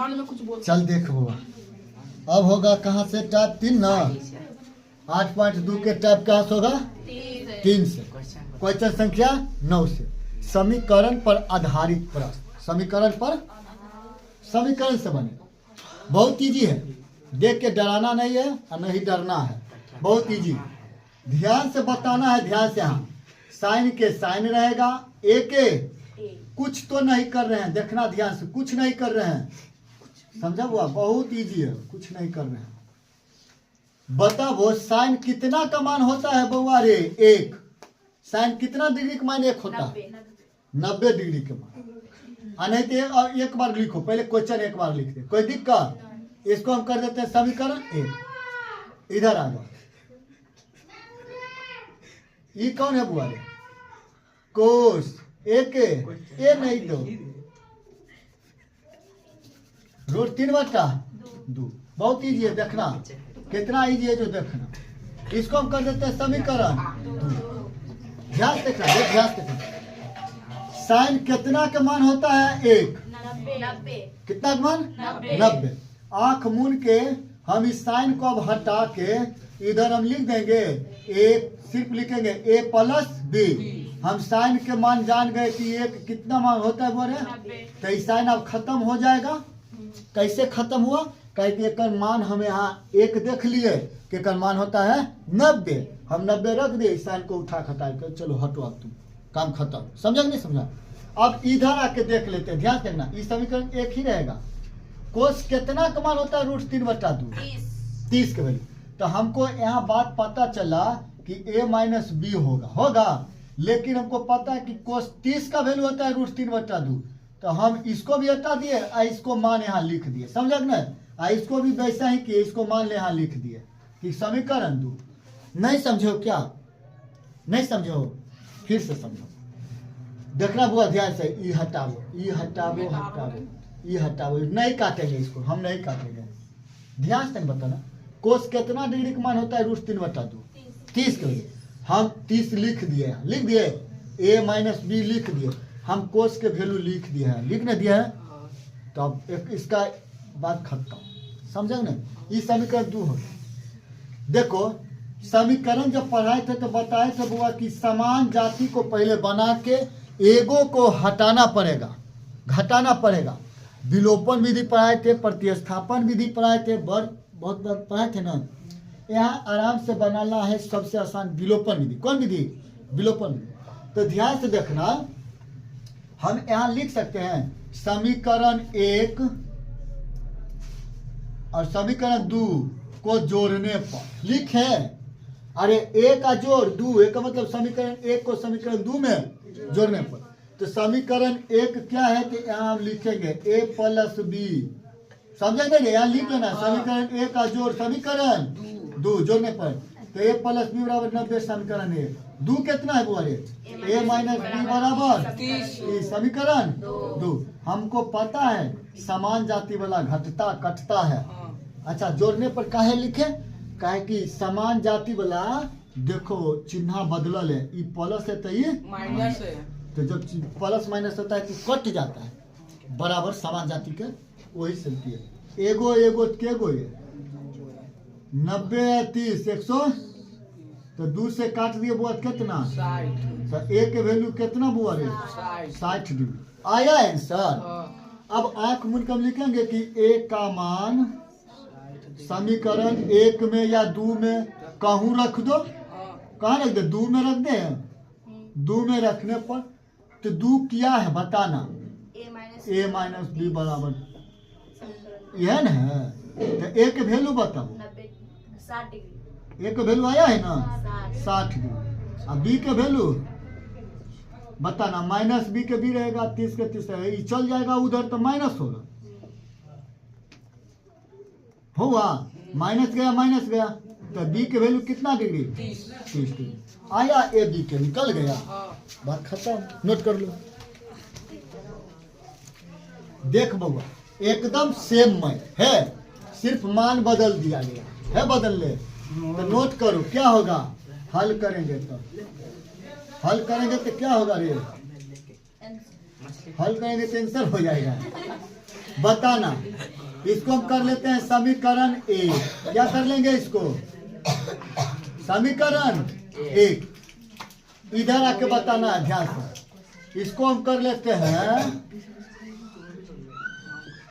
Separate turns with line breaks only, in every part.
चल देख बुआ, अब होगा कहाँ से टाइप 3 ना, 8.2 के टाइप कहाँ से होगा 3 से। क्वेश्चन संख्या 9 से, समीकरण पर आधारित प्रश्न। समीकरण से बने, बहुत इजी है, देख के डराना नहीं है और नहीं डरना है, बहुत इजी। ध्यान से बताना है, ध्यान से। हाँ, साइन के साइन रहेगा, ए के कुछ तो नहीं कर रहे हैं, देखना ध्यान से, कुछ नहीं कर रहे हैं, समझा हुआ, बहुत इजी है, कुछ नहीं कर रहे हैं। बताओ साइन कितना का मान होता है बउआ रे 1, साइन कितना डिग्री का मान 1 होता है 90 डिग्री के मान। नहीं तो एक बार लिखो, पहले क्वेश्चन एक बार लिख दे, कोई दिक्कत। इसको हम कर देते हैं समीकरण 1, इधर आ जाओ। ये कौन है बुआ रे, कोस ए के, ए नहीं दो, रूट 3/2, बहुत इजी है, देखना कितना इजी है जो देखना। इसको हम कर देते हैं समीकरण 2। ध्यान से देखना, ध्यान से देखना। साइन कितना का मान होता है 1,
90।
कितना का मान 90। आंख मूंद के हम इस साइन को अब हटा के इधर हम लिख देंगे ए, सिर्फ लिखेंगे a प्लस b। हम साइन के मान जान गए कि एक कितना मान होता है बोले, तो इस साइन अब खत्म हो जाएगा। कैसे खत्म हुआ, कहे कि एक मान हम यहाँ 1 देख लिए कि एक मान होता है 90, हम 90 रख दिए, इस साइन को उठा खटा कर चलो हटो, अब तुम काम खत्म। समझा कि नहीं समझा। अब इधर आके देख लेते हैं, ध्यान देखना, इस समीकरण 1 ही रहेगा। कोस कितना का मान होता है रूट 3/2, 30 के वैल्यू। तो हमको यहाँ बात पता चला कि a माइनस बी होगा, लेकिन हमको पता है कि कोस 30 का वैल्यू होता है रूट 3/2। तो हम इसको भी हटा दिए और इसको मान यहाँ लिख दिए, समझा कि नहीं। इसको भी वैसा ही किए, इसको मान यहाँ लिख दिए कि समीकरण 2। नहीं समझो क्या, नहीं समझो, फिर से समझो, देखना बुआ ध्यान से। ई हटाओ, ई हटाओ, नहीं काटेंगे इसको, हम नहीं काटेंगे, ध्यान से बताना। कोस कितना डिग्री का मान होता है रूट 3/2, 30 के लिए हम 30 लिख दिए, लिख दिए, a माइनस बी लिख दिए, हम कोस के वैल्यू लिख दिए हैं, लिखने दिए हैं। तो अब एक इसका बात खत्म, समझे नहीं। इस समीकरण 2 हो। देखो समीकरण जब पढ़ाए थे तो बताए थे बुआ कि समान जाति को पहले बना के एगो को हटाना पड़ेगा, घटाना पड़ेगा। विलोपन विधि पढ़ाए थे, प्रतिस्थापन विधि पढ़ाए थे, बहुत बार पढ़ाए थे ना। यहाँ आराम से बनाना है, सबसे आसान विलोपन विधि। कौन विधि, विलोपन विधि। तो ध्यान से देखना, हम यहाँ लिख सकते हैं समीकरण 1 और समीकरण 2 को जोड़ने पर लिखे, अरे a का जोड़ 2, a का मतलब समीकरण 1 को समीकरण 2 में जोड़ने पर। तो समीकरण 1 क्या है कि यहाँ हम लिखेंगे a प्लस बी, समझेंगे, यहाँ लिख लेना समीकरण 1 का जोड़ समीकरण 2 जोड़ने पर। तो a प्लस बी बराबर 90, समीकरण 1। 2 कितना है बुआ रे, a माइनस बी बराबर 30, समीकरण 2। हमको पता है समान जाति वाला घटता कटता है। अच्छा, जोड़ने पर काहे लिखे, काहे कि समान जाति वाला देखो चिन्ह बदलल है, ई प्लस है तो ये माइनस है। तो जब प्लस माइनस होता है तो कट जाता है, बराबर समान जाति के वही चलती है। एगो एगो के गो ये 90 30 100, तो 2 से काट दिए बुआ कितना 60। तो a के वैल्यू कितना बुआ रे 60 डिग्री आया आंसर। अब आंख मूंद कर लिखेंगे कि a का मान समीकरण 1 में या 2 में कहूँ रख दो, कहाँ रख दे, 2 में रख दे। 2 में रखने पर तो 2 क्या है बताना, a माइनस बी बराबर यह ना है। तो a के वैल्यू बताओ,
60 डिग्री,
a का वैल्यू आया है ना 60 डिग्री। अब b के वैल्यू बताना, माइनस बी के बी रहेगा, 30 के 30 रहेगा, ये चल जाएगा उधर तो माइनस होगा, हुआ माइनस गया, तो बी के वैल्यू कितना डिग्री 30 डिग्री आया, ए बी के निकल गया, बात खत्म। नोट कर लो, देख बउआ एकदम सेम है, सिर्फ मान बदल दिया गया है, बदल ले। तो नोट करो क्या होगा, हल करेंगे तो क्या होगा रे, हल करेंगे तो आंसर हो जाएगा। बताना। इसको हम कर लेते हैं समीकरण 1। क्या कर लेंगे इसको? समीकरण 1। इधर आके बताना है ध्यान से। इसको हम कर लेते हैं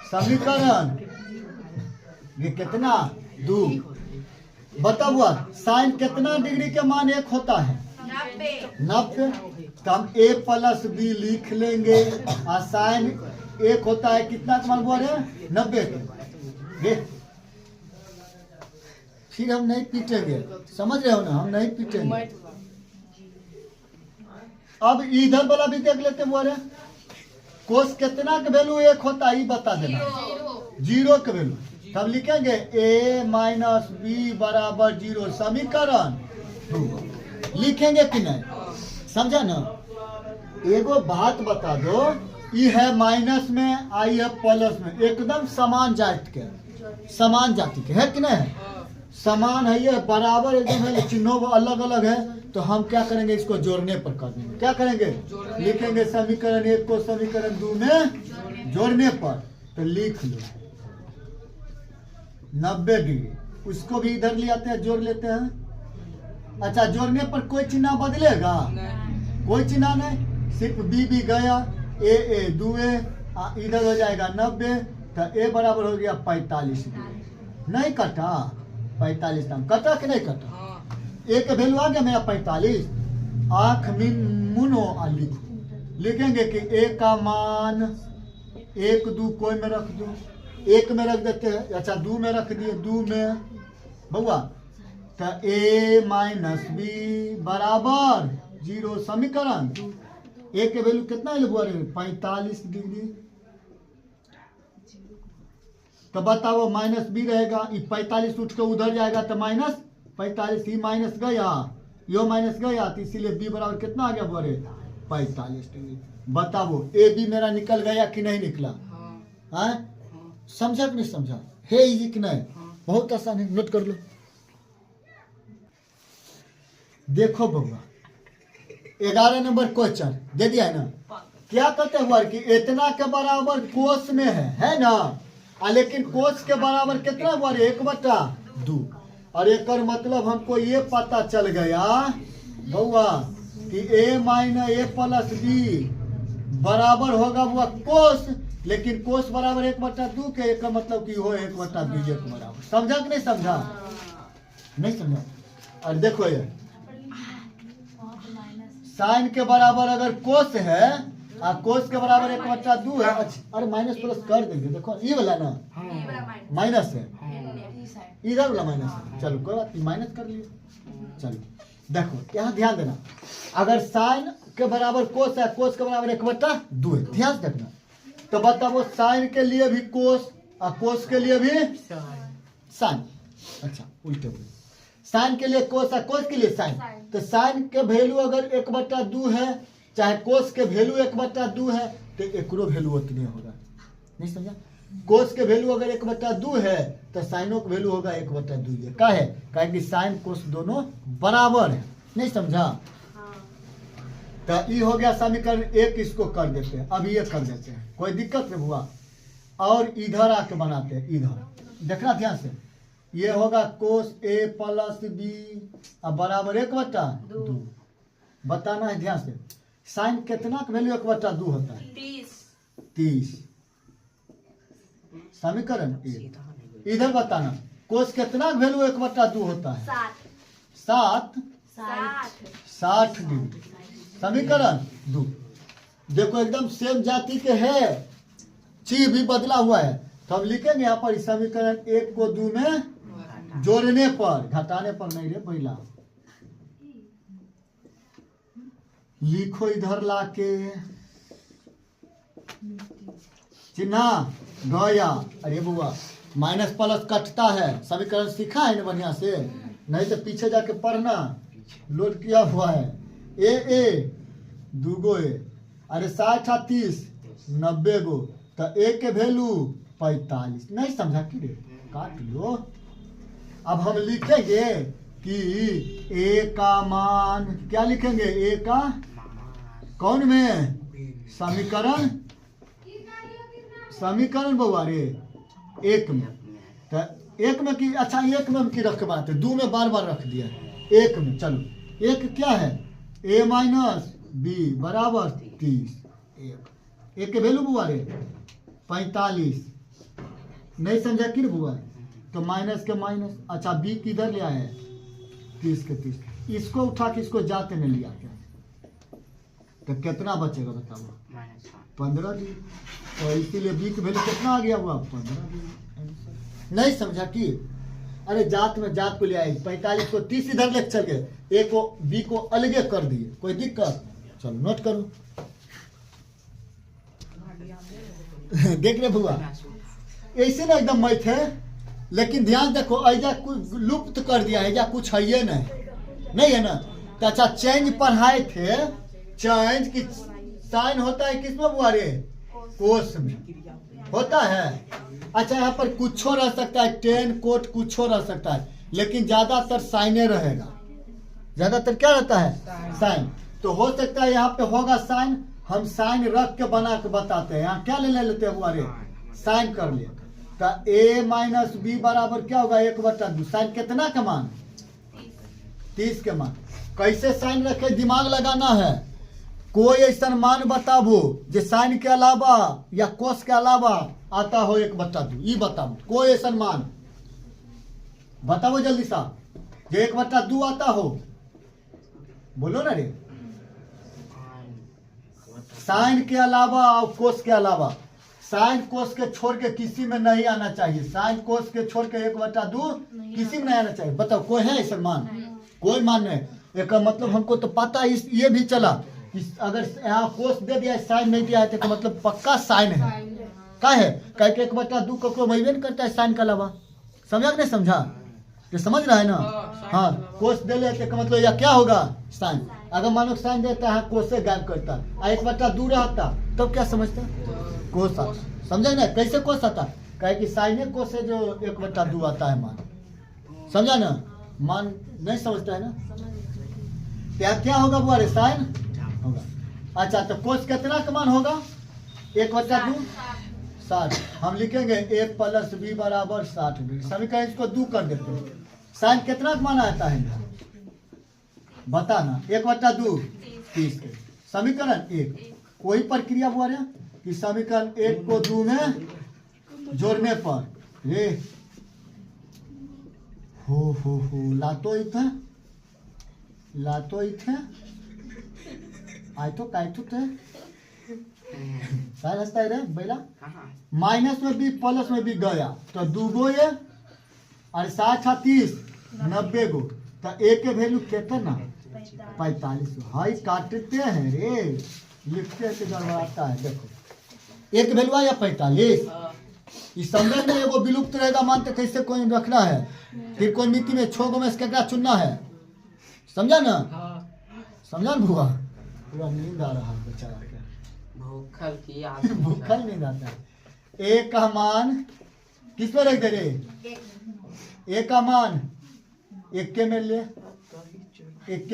समीकरण, ये कितना 2। बता हुआ साइन कितना डिग्री के मान 1 होता है? 90। तो हम a प्लस बी लिख लेंगे और साइन 1 होता है कितना का मान बोल रहे? 90 के। फिर हम नहीं पीटेंगे, समझ रहे हो ना? हम नहीं पीटेंगे। अब इधर वाला भी देख लेते हैं। बोले कोस कितना का वैल्यू 1 होता है ये बता देना। 0 का वैल्यू। तब लिखेंगे a माइनस बी बराबर 0 समीकरण 2। लिखेंगे कि नहीं? समझा ना? एगो बात बता दो, ये है माइनस में, आई है प्लस में, एकदम समान जाति के, समान जाति के है कि नहीं? समान है, ये बराबर एकदम है, चिन्हों अलग अलग है। तो हम क्या करेंगे? इसको जोड़ने पर कर देंगे। क्या करेंगे? लिखेंगे समीकरण 1 को समीकरण 2 में जोड़ने पर। तो लिख लो 90 डिग्री। उसको भी इधर ले आते हैं, जोड़ लेते हैं। अच्छा, जोड़ने पर कोई चिन्ह बदलेगा? कोई चिन्ह नहीं, सिर्फ बी भी गया, ए 2a, इधर हो जाएगा 90। तो a बराबर हो गया 45 डिग्री। नहीं कटा? 45 नाम कटा कि नहीं कटा? ए का वैल्यू आ गया मेरा 45। आंख में मुनो लिखो। लिखेंगे कि ए का मान 1 2 कोई में रख दो, 1 में रख देते हैं। अच्छा 2 में रख दिए, 2 में बउआ। तो a माइनस बी बराबर 0 समीकरण। ए के वैल्यू कितना है? 45 डिग्री। तो बताओ माइनस बी रहेगा, ये 45 उठ के उधर जाएगा तो माइनस 45। ही माइनस गया, यो माइनस गया, तो इसीलिए बी बराबर कितना आ गया? बोले 45 डिग्री। बताओ ए बी मेरा निकल गया कि नहीं निकला? हाँ, समझा कि नहीं समझा? है इजी कि नहीं? बहुत आसान है, नोट कर लो। देखो बउआ 11 नंबर क्वेश्चन दे दिया है ना। क्या कहते हुआ कि इतना के बराबर कोस में है ना? लेकिन कोस के बराबर कितना हुआ? 1/2। और एक मतलब हमको ये पता चल गया बउआ कि a minus a plus B बराबर होगा हुआ कोस, लेकिन कोस बराबर 1/2 के। एक मतलब कि हो 1/2 के बराबर। समझा कि नहीं समझा? नहीं समझा? और देखो ये साइन के बराबर अगर कोस है और कोस के बराबर 1/2 है। अच्छा, अरे माइनस प्लस कर देंगे। देखो ये वाला ना माइनस है, इधर वाला माइनस है। चलो कोई बात नहीं, माइनस कर लिए। चलो देखो यहाँ ध्यान देना, अगर साइन के बराबर कोस है, कोस के बराबर 1/2 है। ध्यान से देखना। तो बताओ साइन के लिए भी कोस और कोस के लिए भी साइन। अच्छा उल्टे बोले, साइन के लिए कोस और कोस के लिए साइन। तो साइन के वैल्यू अगर 1/2 है, चाहे कोस के वैल्यू 1/2 है, तो एकरो वैल्यू उतनी होगा। नहीं समझा? कोस के वैल्यू अगर 1/2 है तो साइनो का वैल्यू होगा 1/2 है। क्या है? कहें कि साइन कोस दोनों बराबर है। नहीं समझा? तो ये हो गया समीकरण 1। इसको कर देते हैं, अब ये कर देते हैं, कोई दिक्कत नहीं हुआ। और इधर आके बनाते हैं। इधर देखना ध्यान से, ये होगा कोस a प्लस बी बराबर 1/2। बताना है ध्यान से, साइन कितना का वैल्यू 1/2 होता है? 30। समीकरण 1। इधर बताना कोस कितना का वैल्यू 1/2 होता है? 60 डिग्री। समीकरण 2। देखो एकदम सेम जाति के है, चीज भी बदला हुआ है। तो हम लिखेंगे यहाँ पर समीकरण 1 को 2 में जोड़ने पर, घटाने पर नहीं रे पहिला। लिखो इधर लाके चिन्ह गया। अरे बुआ माइनस प्लस कटता है, समीकरण सीखा है ना बढ़िया से? नहीं तो पीछे जाके पढ़ना, लोड किया हुआ है। ए 2 गो ए, अरे 60 और 30 90 गो। तो ए के वैल्यू 45। नहीं समझा कि रे? काट लो। अब हम लिखेंगे कि ए का मान, क्या लिखेंगे? ए का कौन में? समीकरण समीकरण बउआ रे एक में, तो एक में की अच्छा एक में की रख बात है, दो में बार बार रख दिया है, एक में चलो एक क्या है a माइनस बी बराबर 30, एक के वैल्यू बुआ रे 45, नहीं समझा कि बुआ, तो माइनस के माइनस, अच्छा बी किधर ले आया है 30 के 30, इसको उठा के इसको जाते में लिया क्या, तो कितना बचेगा बताओ 15 डी, तो इसीलिए बी की वैल्यू कितना आ गया हुआ 15 डी। नहीं समझा कि अरे जात में जात को ले आए 45 को 30 इधर लेके चल गए, ए को बी को अलगे कर दिए, कोई दिक्कत, चलो नोट करो देख रहे भुआ ऐसे ना एकदम मैथ है, लेकिन ध्यान देखो ऐजा कुछ लुप्त कर दिया है, ऐजा कुछ है ये नहीं है ना, तो अच्छा चेंज पढ़ाए थे, चेंज की साइन होता है किसमें बुआ रे कोस में होता है, अच्छा यहाँ पर कुछ रह सकता है, टेन कोट कुछ रह सकता है, लेकिन ज्यादातर साइने रहेगा, ज्यादातर क्या रहता है साइन, तो हो सकता है यहाँ पे होगा साइन, हम साइन रख के बना के बताते हैं, यहाँ क्या ले लेते हैं बुआ रे साइन कर लिए, तो a माइनस बी बराबर क्या होगा 1/2, साइन कितना का मान 30 के मान, कैसे साइन रखे दिमाग लगाना है, कोई ऐसा मान बताबो जो साइन के अलावा या कोस के अलावा आता हो 1/2, ये बताओ कोई ऐसा मान बताओ जल्दी सा जो 1/2 आता हो, बोलो ना रे, साइन के अलावा और कोस के अलावा, साइन कोस के छोड़ के किसी में नहीं आना चाहिए, साइन कोस के छोड़ के 1/2 किसी में नहीं आना चाहिए, बताओ कोई है ऐसा मान, कोई मान नहीं, एक मतलब हमको तो पता है, ये भी चला अगर यहाँ कोस दे दिया साइन नहीं दिया है तो मतलब पक्का साइन है, क्या है कह के 1/2 को मैंने नहीं करता है साइन के अलावा, समझा कि नहीं समझा, ये समझ रहा है ना, हाँ कोस दे लेते का मतलब या क्या होगा साइन, अगर मानो साइन देता है कोस से गायब करता है, 1/2 रहता तब क्या समझता कोस आता, समझा ना कैसे कोस आता, कहे कि साइन कोस से जो 1/2 आता है मान, समझा ना, मान नहीं समझता है ना, क्या होगा बुआ रे साइन होगा, अच्छा तो कोस कितना का मान होगा 1/2 60, हम लिखेंगे a प्लस बी बराबर 60, समीकरण इसको 2 कर देते हैं, साइन कितना का मान आता है बताना 1/2 30 के, समीकरण 1, वही प्रक्रिया हुआ रहा कि समीकरण 1 को 2 में जोड़ने पर रे हो लातो इथे आय तो काय तो थे साइन हंसता है रे बेला, माइनस में भी प्लस में भी गया तो 2 गो ये और 60 30 90 गो, तो a के वैल्यू कितना 45, हाई काटते हैं रे, लिखते हैं तो गड़बड़ाता है, देखो एक वैल्यू आया 45, इस समझ में एगो विलुप्त रहेगा मान तो कैसे कोई रखना है, फिर कोई नीति में 6 गो में से क्या चुनना है, समझा ना, समझा ना भुआ, पूरा नींद आ रहा है बेचारा, भूखल नींद आता है, एक का मान किस पर रख दे रे, एक का मान एक के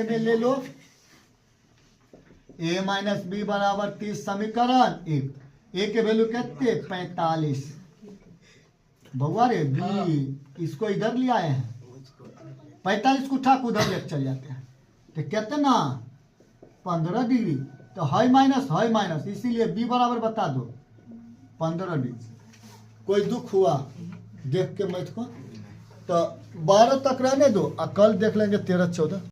में ले लो, a माइनस बी बराबर 30 समीकरण 1, a के वैल्यू कितने 45, बउआ रे बी इसको इधर ले आए हैं 45 को उठा उधर लेके चल जाते हैं, तो कितना 15 डिग्री, तो हाई माइनस इसीलिए बी बराबर बता दो 15 डिग्री, कोई दुख हुआ देख के मैथ को, तो 12 तक रहने दो, कल देख लेंगे 13 14।